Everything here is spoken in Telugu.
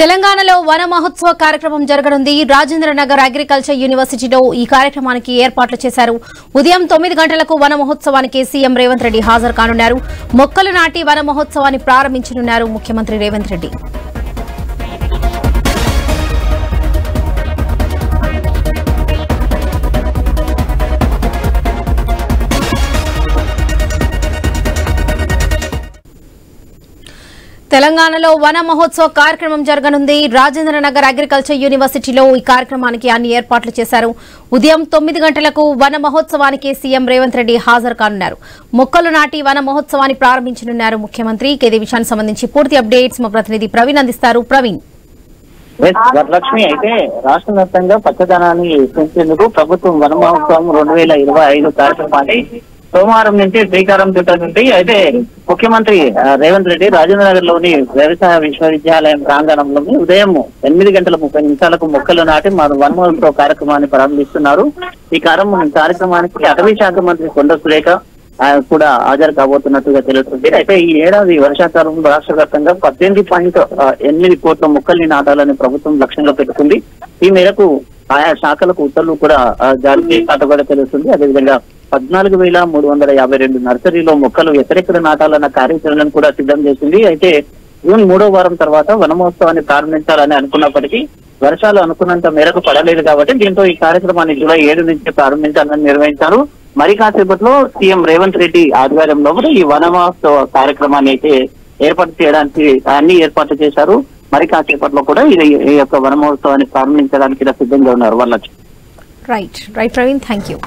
తెలంగాణలో వన మహోత్సవ కార్యక్రమం జరగనుంది. రాజేంద్రనగర్ అగ్రికల్చర్ యూనివర్సిటీలో ఈ కార్యక్రమానికి ఏర్పాట్లు చేశారు. ఉదయం 9 గంటలకు వన మహోత్సవానికి సీఎం రేవంత్ రెడ్డి హాజరు కానున్నారు. మొక్కలు నాటి వన మహోత్సవాన్ని ప్రారంభించనున్నారు ముఖ్యమంత్రి రేవంత్ రెడ్డి. తెలంగాణలో వన మహోత్సవ కార్యక్రమం జరగనుంది. రాజేంద్రనగర్ అగ్రికల్చర్ యూనివర్సిటీలో ఈ కార్యక్రమానికి అన్ని ఏర్పాట్లు చేశారు. ఉదయం 9 గంటలకు వన మహోత్సవానికి సీఎం రేవంత్ రెడ్డి హాజరు కానున్నారు. మొక్కలు నాటి వన మహోత్సవాన్ని ప్రారంభించనున్నారు ముఖ్యమంత్రి. ఇదే విషయానికి సంబంధించి పూర్తి అప్డేట్స్ మా ప్రతినిధి ప్రవీణ్ అందిస్తారు. ప్రవీణ్, వరలక్ష్మి, అయితే రాష్ట్ర వ్యాప్తంగా పచ్చదనాన్ని పెంచేందుకు ప్రభుత్వం వన మహోత్సవం 2025 కార్యక్రమాన్ని సోమవారం నుంచి శ్రీకారం చుట్టనుంది. అయితే ముఖ్యమంత్రి రేవంత్ రెడ్డి రాజేంద్రనగర్ లోని వ్యవసాయ విశ్వవిద్యాలయం ప్రాంగణంలోని ఉదయం 8:30 మొక్కలు నాటి వన మహోత్సవ కార్యక్రమాన్ని ప్రారంభిస్తున్నారు. ఈ కార్యక్రమానికి అటవీ శాఖ మంత్రి కొండ సురేఖ కూడా హాజరు కాబోతున్నట్టుగా తెలుస్తుంది. అయితే ఈ ఏడాది వర్షాకాలంలో రాష్ట్ర వ్యాప్తంగా 18.8 కోట్ల మొక్కల్ని నాటాలని ప్రభుత్వం లక్ష్యంగా పెట్టుకుంది. ఈ మేరకు ఆయా శాఖలకు ఉత్తర్వులు కూడా జారీ చేసినట్టు కూడా తెలుస్తుంది. అదేవిధంగా 14,352 నర్సరీలో మొక్కలు ఎక్కడెక్కడ నాటాలన్న కార్యాచరణను కూడా సిద్ధం చేసింది. అయితే జూన్ 3వ వారం తర్వాత వన మహోత్సవాన్ని ప్రారంభించాలని అనుకున్నప్పటికీ వర్షాలు అనుకున్నంత మేరకు పడలేదు కాబట్టి దీంతో ఈ కార్యక్రమాన్ని జూలై 7 నుంచి ప్రారంభించాలని నిర్వహించారు. మరి కాసేపట్లో సీఎం రేవంత్ రెడ్డి ఆధ్వర్యంలో కూడా ఈ వన మహోత్సవ కార్యక్రమాన్ని అయితే ఏర్పాటు చేయడానికి అన్ని ఏర్పాట్లు చేశారు. మరి కాసేపట్లో కూడా ఈ యొక్క వన మహోత్సవాన్ని ప్రారంభించడానికి సిద్ధంగా ఉన్నారు. Right Praveen, thank you.